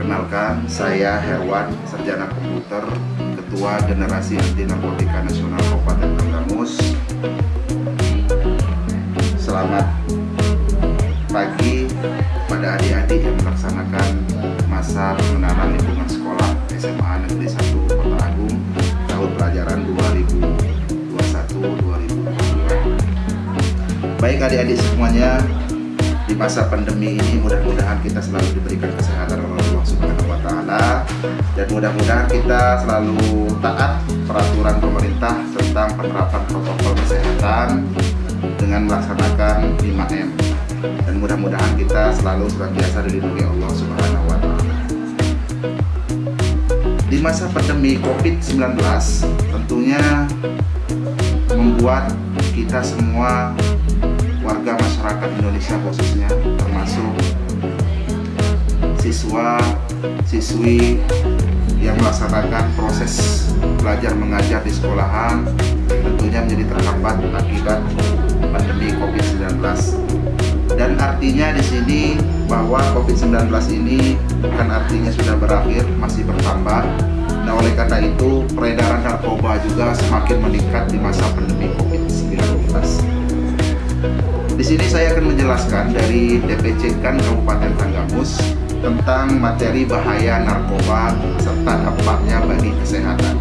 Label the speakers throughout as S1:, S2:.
S1: Perkenalkan, saya Herwan, Sarjana Komputer, Ketua Generasi Anti Narkotika Nasional Kabupaten Tanggamus. Selamat pagi pada adik-adik yang melaksanakan masa pengenalan lingkungan sekolah SMA Negeri 1 Kota Agung tahun pelajaran 2021-2022. Baik adik-adik semuanya, di masa pandemi ini mudah-mudahan kita selalu diberikan kesehatan oleh Allah Subhanahu wa Ta'ala, dan mudah-mudahan kita selalu taat peraturan pemerintah tentang penerapan protokol kesehatan dengan melaksanakan 5M, dan mudah-mudahan kita selalu senantiasa dilindungi Allah Subhanahu wa Ta'ala. Di masa pandemi COVID-19 tentunya membuat kita semua warga masyarakat Indonesia khususnya, termasuk siswa, siswi yang melaksanakan proses belajar mengajar di sekolahan tentunya menjadi terhambat akibat pandemi COVID-19. Dan artinya di sini bahwa COVID-19 ini bukan artinya sudah berakhir, masih bertambah. Nah, oleh karena itu peredaran narkoba juga semakin meningkat di masa pandemi COVID-19. Di sini saya akan menjelaskan dari DPC KAN Kabupaten Tanggamus tentang materi bahaya narkoba serta dampaknya bagi kesehatan.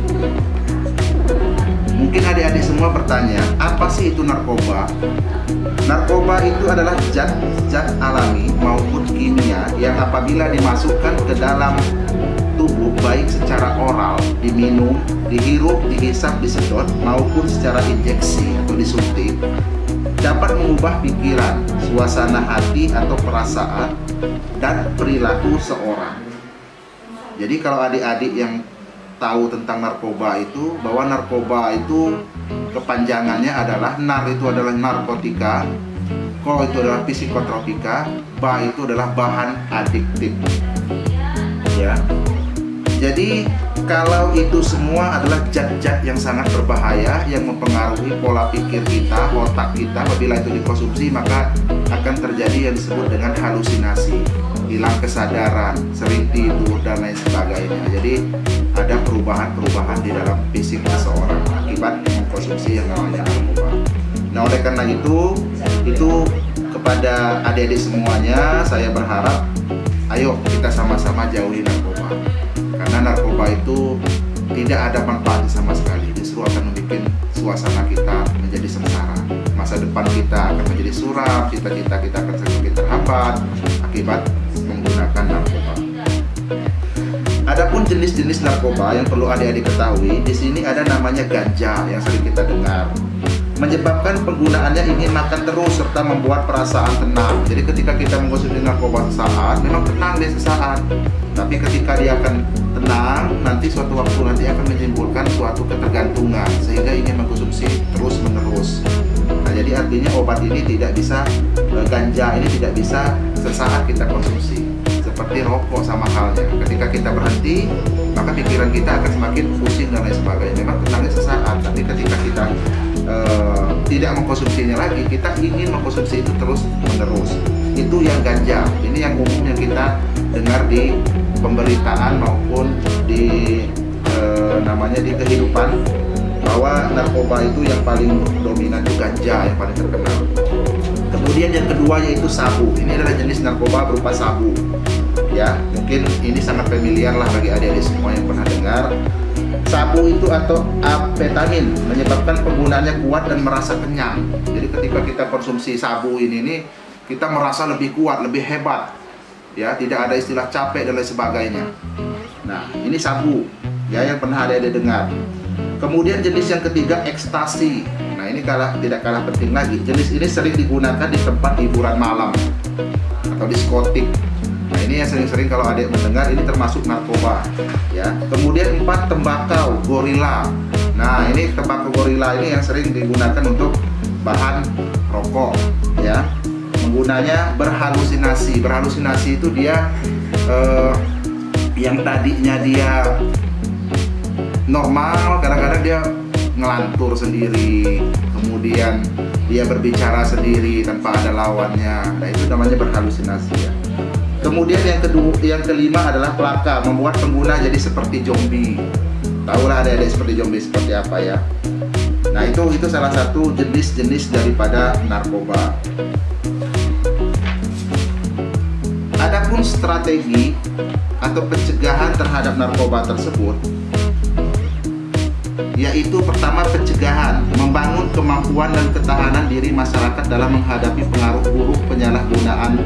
S1: Mungkin adik-adik semua bertanya, apa sih itu narkoba? Narkoba itu adalah zat alami maupun kimia yang apabila dimasukkan ke dalam tubuh, baik secara oral, diminum, dihirup, dihisap, disedot, maupun secara injeksi atau disuntik, dapat mengubah pikiran, suasana hati atau perasaan, dan perilaku seorang. Jadi kalau adik-adik yang tahu tentang narkoba itu, bahwa narkoba itu kepanjangannya adalah NAR itu adalah narkotika, KO itu adalah psikotropika, BA itu adalah bahan adiktif. Ya. Jadi kalau itu semua adalah zat-zat yang sangat berbahaya yang mempengaruhi pola pikir kita, otak kita. Apabila itu dikonsumsi maka akan terjadi yang disebut dengan halusinasi, hilang kesadaran, sering tidur, dan lain sebagainya. Jadi ada perubahan-perubahan di dalam fisik seseorang akibat mengkonsumsi yang namanya narkoba. Nah, oleh karena itu kepada adik-adik semuanya saya berharap, ayo kita sama-sama jauhi narkoba. Karena narkoba itu tidak ada manfaatnya sama sekali, justru akan membuat suasana kita menjadi sengsara. Masa depan kita akan menjadi suram, cita-cita kita akan semakin terhambat akibat menggunakan narkoba. Adapun jenis-jenis narkoba yang perlu adik-adik ketahui, di sini ada namanya ganja yang sering kita dengar. Menyebabkan penggunaannya ingin makan terus serta membuat perasaan tenang. Jadi ketika kita mengkonsumsi narkoba sesaat, memang tenang dia sesaat. Tapi ketika dia akan tenang, nanti suatu waktu nanti akan menimbulkan suatu ketergantungan sehingga ingin mengkonsumsi terus menerus. Nah, jadi artinya obat ini tidak bisa, ganja ini tidak bisa sesaat kita konsumsi. Seperti rokok sama halnya. Ketika kita berhenti, maka pikiran kita akan semakin pusing dan lain sebagainya. Memang tenangnya sesaat, tapi ketika kita tidak mengkonsumsinya lagi, kita ingin mengkonsumsi itu terus menerus. Itu yang ganja. Ini yang umum yang kita dengar di pemberitaan maupun di namanya di kehidupan, bahwa narkoba itu yang paling dominan itu ganja, yang paling terkenal. Kemudian yang kedua yaitu sabu. Ini adalah jenis narkoba berupa sabu. Ya, mungkin ini sangat familiar lah bagi adik-adik semua yang pernah dengar. Sabu itu atau amfetamin menyebabkan penggunaannya kuat dan merasa kenyang. Jadi ketika kita konsumsi sabu ini kita merasa lebih kuat, lebih hebat. Ya, tidak ada istilah capek dan lain sebagainya. Nah, ini sabu ya yang pernah adik-adik dengar. Kemudian jenis yang ketiga ekstasi. Nah, ini tidak kalah penting lagi. Jenis ini sering digunakan di tempat hiburan malam atau diskotik. Nah, ini yang sering-sering kalau adik mendengar, ini termasuk narkoba ya. Kemudian 4, tembakau gorila. Nah, ini tembakau gorila ini yang sering digunakan untuk bahan rokok ya. Penggunanya berhalusinasi. Berhalusinasi itu dia yang tadinya dia normal, kadang-kadang dia ngelantur sendiri, kemudian dia berbicara sendiri tanpa ada lawannya. Nah, itu namanya berhalusinasi ya. Kemudian yang kelima adalah plaka, membuat pengguna jadi seperti zombie. Tahulah adik-adik seperti zombie seperti apa ya. Nah itu salah satu jenis-jenis daripada narkoba. Adapun strategi atau pencegahan terhadap narkoba tersebut, yaitu pertama pencegahan, membangun kemampuan dan ketahanan diri masyarakat dalam menghadapi pengaruh buruk penyalahgunaan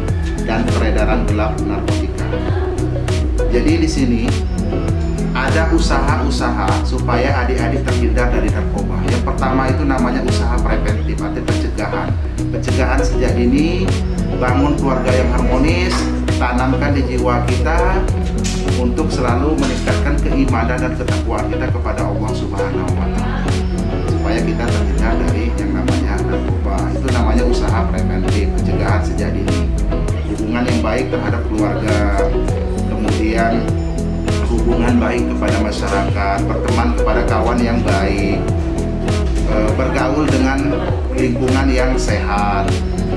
S1: dan peredaran gelap narkotika. Jadi di sini ada usaha-usaha supaya adik-adik terhindar dari narkoba. Yang pertama itu namanya usaha preventif atau pencegahan. Pencegahan sejak dini, bangun keluarga yang harmonis, tanamkan di jiwa kita untuk selalu meningkatkan keimanan dan ketakwaan kita kepada Allah Subhanahu wa Ta'ala, supaya kita terhindar dari yang namanya narkoba. Itu namanya usaha preventif, pencegahan sejak dini. Hubungan yang baik terhadap keluarga, kemudian hubungan baik kepada masyarakat, berteman kepada kawan yang baik, bergaul dengan lingkungan yang sehat.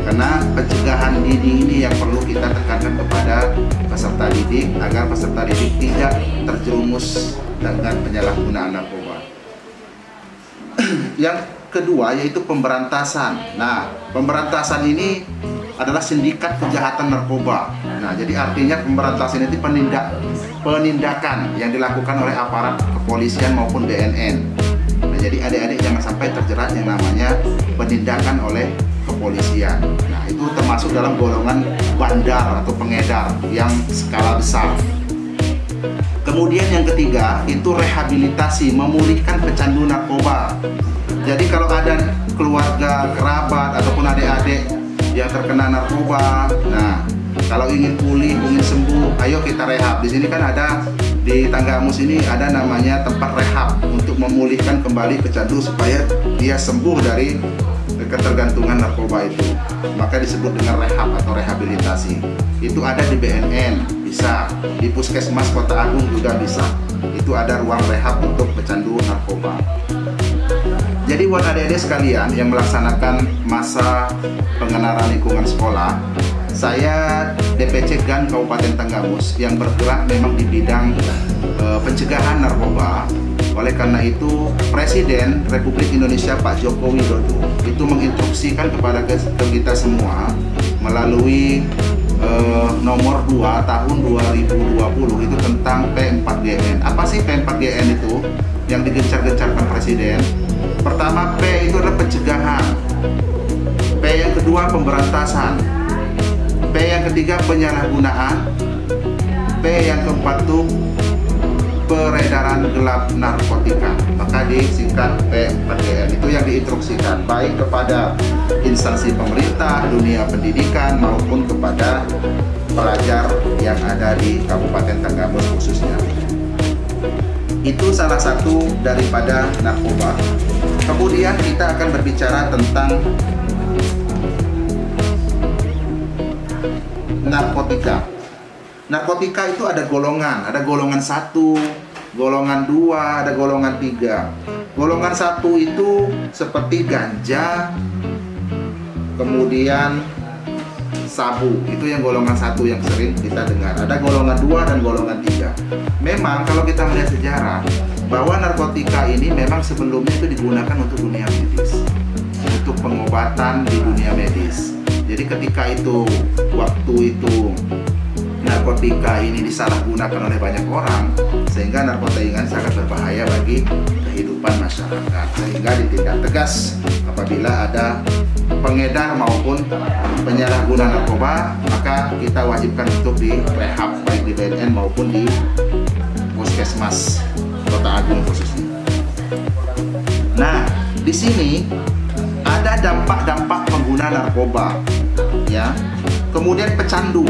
S1: Karena pencegahan dini ini yang perlu kita tekankan kepada peserta didik agar peserta didik tidak terjerumus dengan penyalahgunaan narkoba. Yang kedua yaitu pemberantasan. Nah, pemberantasan ini adalah sindikat kejahatan narkoba. Nah, jadi artinya pemberantasan itu penindakan yang dilakukan oleh aparat kepolisian maupun BNN. Nah, jadi adik-adik jangan sampai terjerat yang namanya penindakan oleh kepolisian. Nah, itu termasuk dalam golongan bandar atau pengedar yang skala besar. Kemudian yang ketiga itu rehabilitasi, memulihkan pecandu narkoba. Jadi kalau ada keluarga, kerabat ataupun adik-adik yang terkena narkoba, nah kalau ingin pulih, ingin sembuh, ayo kita rehab. Di sini kan ada di Tanggamus ini ada namanya tempat rehab untuk memulihkan kembali pecandu supaya dia sembuh dari ketergantungan narkoba itu. Maka disebut dengan rehab atau rehabilitasi. Itu ada di BNN, bisa di Puskesmas Kota Agung juga bisa. Itu ada ruang rehab untuk pecandu narkoba. Jadi buat adik-adik sekalian yang melaksanakan masa pengenalan lingkungan sekolah, saya DPC GAN Kabupaten Tanggamus yang bergerak memang di bidang pencegahan narkoba. Oleh karena itu, Presiden Republik Indonesia Pak Joko Widodo itu menginstruksikan kepada kita semua melalui nomor 2 tahun 2020 itu tentang P4GN. Apa sih P4GN itu yang digencar-gencarkan Presiden? Pertama, P itu adalah pencegahan. P yang kedua pemberantasan. P yang ketiga penyalahgunaan. P yang keempat itu peredaran gelap narkotika. Maka disingkat P4GN. Itu yang diinstruksikan baik kepada instansi pemerintah, dunia pendidikan maupun kepada pelajar yang ada di Kabupaten Tanggamus khususnya. Itu salah satu daripada narkoba. Kemudian kita akan berbicara tentang narkotika. Narkotika itu ada golongan 1, golongan 2, ada golongan 3. Golongan 1 itu seperti ganja, kemudian sabu. Itu yang golongan 1 yang sering kita dengar. Ada golongan 2 dan golongan 3. Memang kalau kita melihat sejarah bahwa narkotika ini memang sebelumnya itu digunakan untuk dunia medis, untuk pengobatan di dunia medis. Jadi ketika itu waktu itu narkotika ini disalahgunakan oleh banyak orang, sehingga narkotika ini sangat berbahaya bagi kehidupan masyarakat, sehingga ditindak tegas apabila ada pengedar maupun penyalahguna narkoba, maka kita wajibkan untuk direhab baik di BNN maupun di Puskesmas Kota Agung khususnya. Nah, di sini ada dampak-dampak pengguna narkoba, ya. Kemudian pecandu.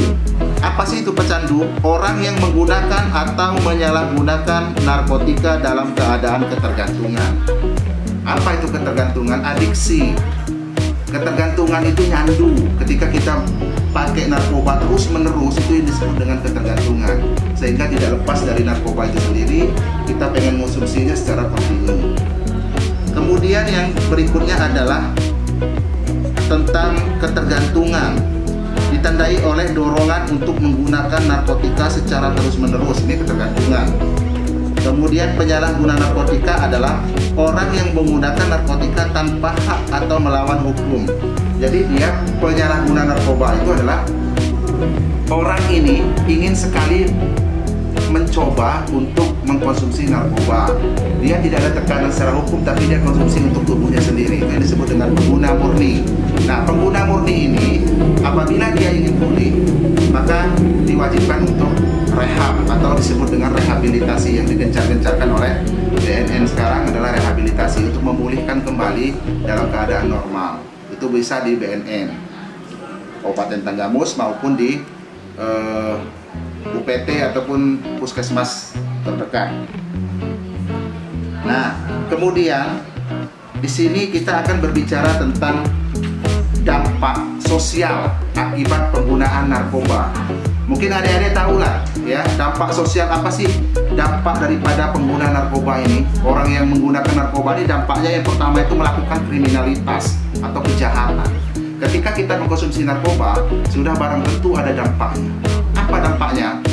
S1: Apa sih itu pecandu? Orang yang menggunakan atau menyalahgunakan narkotika dalam keadaan ketergantungan. Apa itu ketergantungan? Adiksi. Ketergantungan itu nyandu. Ketika kita pakai narkoba terus-menerus, itu yang disebut dengan ketergantungan. Sehingga tidak lepas dari narkoba itu sendiri, kita pengen konsumsinya secara kontinu. Kemudian yang berikutnya adalah tentang ketergantungan. Ditandai oleh dorongan untuk menggunakan narkotika secara terus-menerus, ini ketergantungan. Kemudian penyalahguna narkotika adalah orang yang menggunakan narkotika tanpa hak atau melawan hukum. Jadi dia penyalahguna narkoba itu adalah orang ini ingin sekali mencoba untuk mengkonsumsi narkoba. Dia tidak ada tekanan secara hukum, tapi dia konsumsi untuk tubuhnya sendiri. Itu yang disebut dengan pengguna murni. Nah, pengguna murni ini apabila dia ingin pulih, maka diwajibkan untuk rehab atau disebut dengan rehabilitasi. Yang digencar-gencarkan oleh BNN sekarang adalah rehabilitasi untuk memulihkan kembali dalam keadaan normal. Itu bisa di BNN Kabupaten Tanggamus maupun di UPT ataupun puskesmas terdekat. Nah, kemudian di sini kita akan berbicara tentang dampak sosial akibat penggunaan narkoba. Mungkin adik-adik tahu lah ya, dampak sosial apa sih dampak daripada pengguna narkoba ini. Orang yang menggunakan narkoba ini dampaknya yang pertama itu melakukan kriminalitas atau kejahatan. Ketika kita mengkonsumsi narkoba, sudah barang tentu ada dampaknya. Apa dampaknya?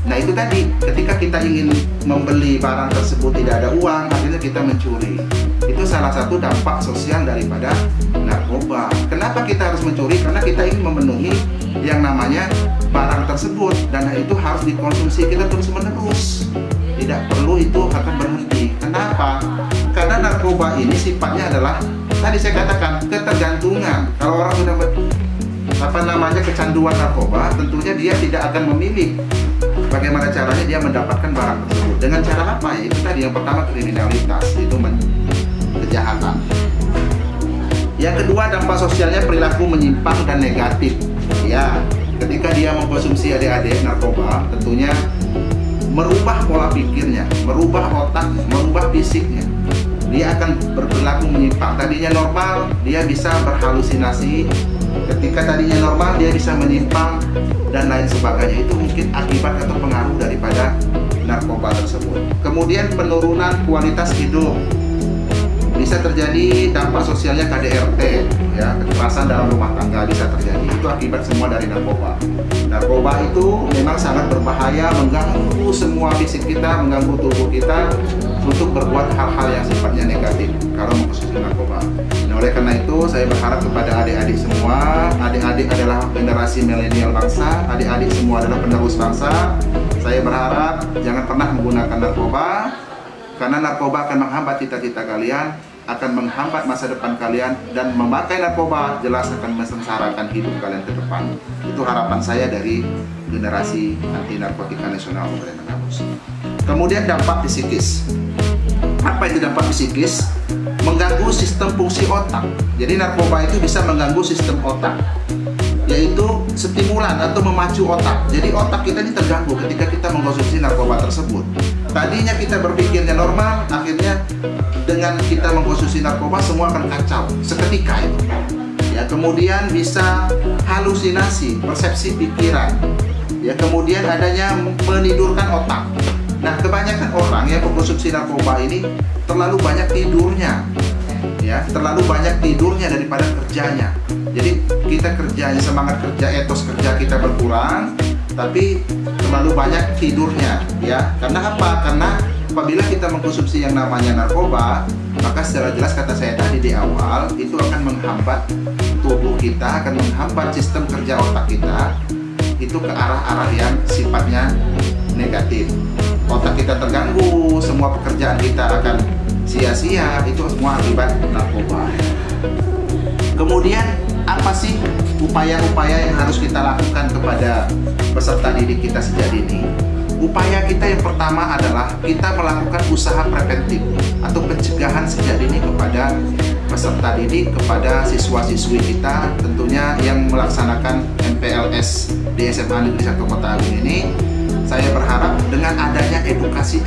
S1: Nah, itu tadi, ketika kita ingin membeli barang tersebut tidak ada uang, akhirnya kita mencuri. Itu salah satu dampak sosial daripada narkoba. Kenapa kita harus mencuri? Karena kita ingin memenuhi yang namanya barang tersebut, dan itu harus dikonsumsi kita terus-menerus. Tidak perlu itu akan berhenti. Kenapa? Karena narkoba ini sifatnya adalah, tadi saya katakan, ketergantungan. Kalau orang sudah kecanduan narkoba, tentunya dia tidak akan memilih bagaimana caranya dia mendapatkan barang tersebut. Dengan cara apa ya? Itu tadi, yang pertama kriminalitas, itu kejahatan. Yang kedua, dampak sosialnya perilaku menyimpang dan negatif. Ya, ketika dia mengkonsumsi adik-adik narkoba, tentunya merubah pola pikirnya, merubah otaknya, merubah fisiknya. Dia akan berperilaku menyimpang. Tadinya normal, dia bisa berhalusinasi. Ketika tadinya normal, dia bisa menyimpang dan lain sebagainya. Itu mungkin akibat atau pengaruh daripada narkoba tersebut. Kemudian penurunan kualitas hidup. Bisa terjadi dampak sosialnya KDRT, ya, kekerasan dalam rumah tangga bisa terjadi. Itu akibat semua dari narkoba. Narkoba itu memang sangat berbahaya, mengganggu semua fisik kita, mengganggu tubuh kita untuk berbuat hal-hal yang sifatnya negatif kalau mengkonsumsi narkoba. Nah, oleh karena itu saya berharap kepada adik-adik semua, adik-adik adalah generasi milenial bangsa, adik-adik semua adalah penerus bangsa. Saya berharap jangan pernah menggunakan narkoba, karena narkoba akan menghambat cita-cita kalian, akan menghambat masa depan kalian, dan memakai narkoba jelas akan mensengsarakan hidup kalian ke depan. Itu harapan saya dari generasi anti narkotika nasional Kabupaten Tanggamus. Kemudian dampak psikis. Apa itu dampak psikis? Mengganggu sistem fungsi otak. Jadi narkoba itu bisa mengganggu sistem otak, yaitu stimulan atau memacu otak. Jadi otak kita ini terganggu ketika kita mengkonsumsi narkoba tersebut. Tadinya kita berpikirnya normal, akhirnya dengan kita mengkonsumsi narkoba semua akan kacau seketika itu. Ya, kemudian bisa halusinasi, persepsi pikiran. Ya, kemudian adanya menidurkan otak. Nah, kebanyakan orang yang mengkonsumsi narkoba ini terlalu banyak tidurnya. Ya, terlalu banyak tidurnya daripada kerjanya. Jadi kita kerjanya, semangat kerja, etos kerja kita berkurang, tapi terlalu banyak tidurnya, ya. Karena apa? Karena apabila kita mengkonsumsi yang namanya narkoba, maka secara jelas kata saya tadi di awal, itu akan menghambat tubuh kita, akan menghambat sistem kerja otak kita, itu ke arah-arah yang sifatnya negatif. Otak kita terganggu, semua pekerjaan kita akan sia-sia, itu semua akibat narkoba. Kemudian apa sih upaya-upaya yang harus kita lakukan kepada peserta didik kita sejak dini? Upaya kita yang pertama adalah kita melakukan usaha preventif atau pencegahan sejak dini kepada peserta didik, kepada siswa-siswi kita, tentunya yang melaksanakan MPLS di SMA Negeri 1 Kota Agung ini. Saya berharap dengan adanya edukasi,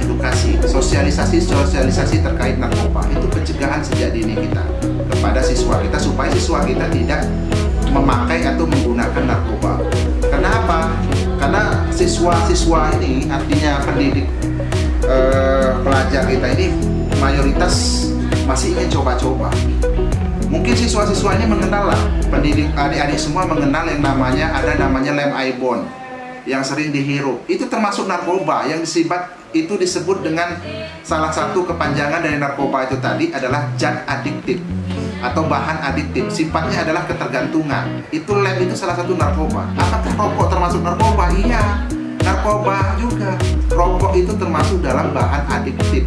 S1: sosialisasi terkait narkoba, itu pencegahan sejak dini kita kepada siswa kita, supaya siswa kita tidak memakai atau menggunakan narkoba. Kenapa? Karena siswa-siswa ini, artinya pendidik pelajar kita ini mayoritas masih ingin coba-coba. Mungkin siswa-siswa ini mengenal lah, pendidik adik-adik semua mengenal yang namanya lem ibon. yang sering dihirup. Itu termasuk narkoba yang itu disebut dengan salah satu kepanjangan dari narkoba itu tadi adalah zat adiktif atau bahan adiktif. Sifatnya adalah ketergantungan. Itu lem itu salah satu narkoba. Apakah rokok termasuk narkoba? Iya, narkoba juga. Rokok itu termasuk dalam bahan adiktif,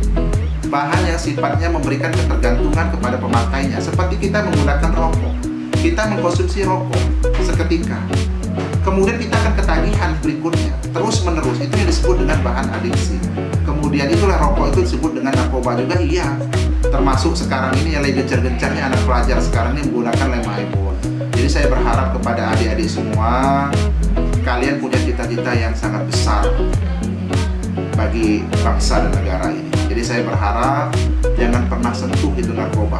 S1: bahan yang sifatnya memberikan ketergantungan kepada pemakainya. Seperti kita menggunakan rokok, kita mengkonsumsi rokok seketika, kemudian kita akan ketagihan berikutnya terus menerus. Itu yang disebut dengan bahan adiksi. Kemudian itulah rokok itu disebut dengan narkoba juga. Iya, termasuk sekarang ini yang lagi gencar-gencarnya anak pelajar sekarang ini menggunakan lem iPhone. Jadi saya berharap kepada adik-adik semua, kalian punya cita-cita yang sangat besar bagi bangsa dan negara ini. Jadi saya berharap jangan pernah sentuh itu narkoba.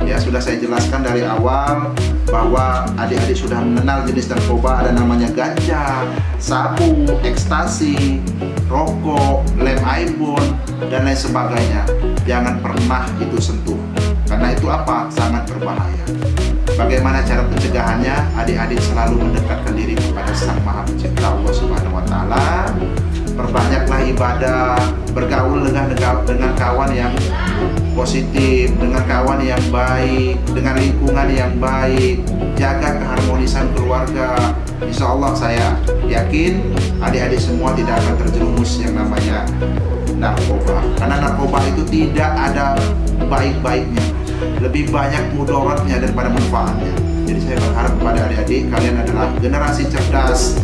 S1: Ya, sudah saya jelaskan dari awal bahwa adik-adik sudah mengenal jenis narkoba. Ada namanya ganja, sabu, ekstasi, rokok, lem iPhone, dan lain sebagainya. Jangan pernah itu sentuh, karena itu apa? Sangat berbahaya. Bagaimana cara pencegahannya? Adik-adik selalu mendekatkan diri kepada Sang Maha Pencipta Allah Subhanahu wa Ta'ala. Perbanyaklah ibadah, bergaul dengan kawan yang positif, dengan kawan yang baik, dengan lingkungan yang baik, jaga keharmonisan keluarga. Insya Allah saya yakin adik-adik semua tidak akan terjerumus yang namanya narkoba. Karena narkoba itu tidak ada baik-baiknya, lebih banyak mudaratnya daripada manfaatnya. Jadi saya berharap kepada adik-adik, kalian adalah generasi cerdas.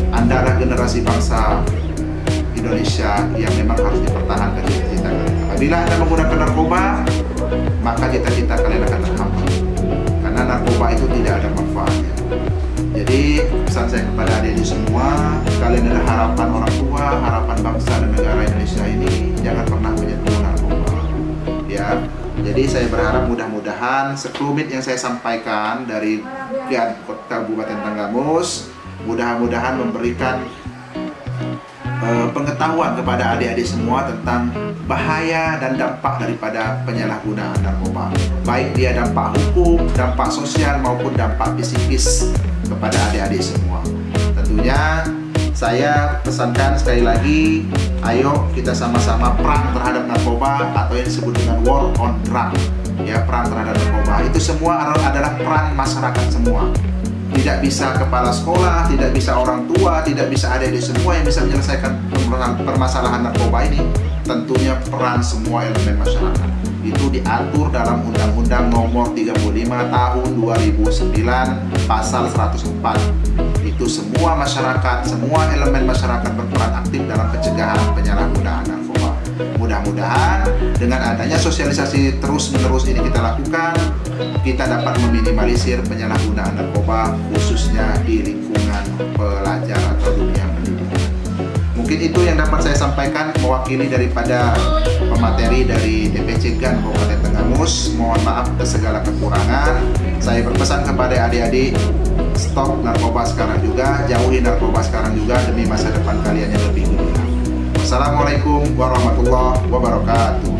S1: Anda adalah generasi bangsa Indonesia yang memang harus dipertahankan cita-cita kalian. Apabila Anda menggunakan narkoba, maka cita-cita kalian akan terhambat, karena narkoba itu tidak ada manfaatnya. Jadi pesan saya kepada adik-adik semua, kalian adalah harapan orang tua, harapan bangsa dan negara Indonesia ini. Jangan pernah menyentuh narkoba. Ya, jadi saya berharap mudah-mudahan sekelumit yang saya sampaikan dari Kabupaten Tanggamus, mudah-mudahan memberikan pengetahuan kepada adik-adik semua tentang bahaya dan dampak daripada penyalahgunaan narkoba, baik dia dampak hukum, dampak sosial maupun dampak psikis kepada adik-adik semua. Tentunya saya pesankan sekali lagi, ayo kita sama-sama perang terhadap narkoba atau yang disebut dengan war on drug. Ya, perang terhadap narkoba itu semua adalah peran masyarakat semua. Tidak bisa kepala sekolah, tidak bisa orang tua, tidak bisa adik-adik semua yang bisa menyelesaikan permasalahan narkoba ini. Tentunya peran semua elemen masyarakat. Itu diatur dalam Undang-Undang Nomor 35 Tahun 2009 Pasal 104. Itu semua masyarakat, semua elemen masyarakat berperan aktif dalam pencegahan penyalahgunaan narkoba. Mudah-mudahan dengan adanya sosialisasi terus-menerus ini kita lakukan, kita dapat meminimalisir penyalahgunaan narkoba khususnya di lingkungan pelajar atau dunia pendidikan. Mungkin itu yang dapat saya sampaikan mewakili daripada pemateri dari DPC GAN Kabupaten Tanggamus. Mohon maaf atas segala kekurangan. Saya berpesan kepada adik-adik, stop narkoba sekarang juga, jauhi narkoba sekarang juga demi masa depan kalian yang lebih gemilang. Wassalamualaikum warahmatullahi wabarakatuh.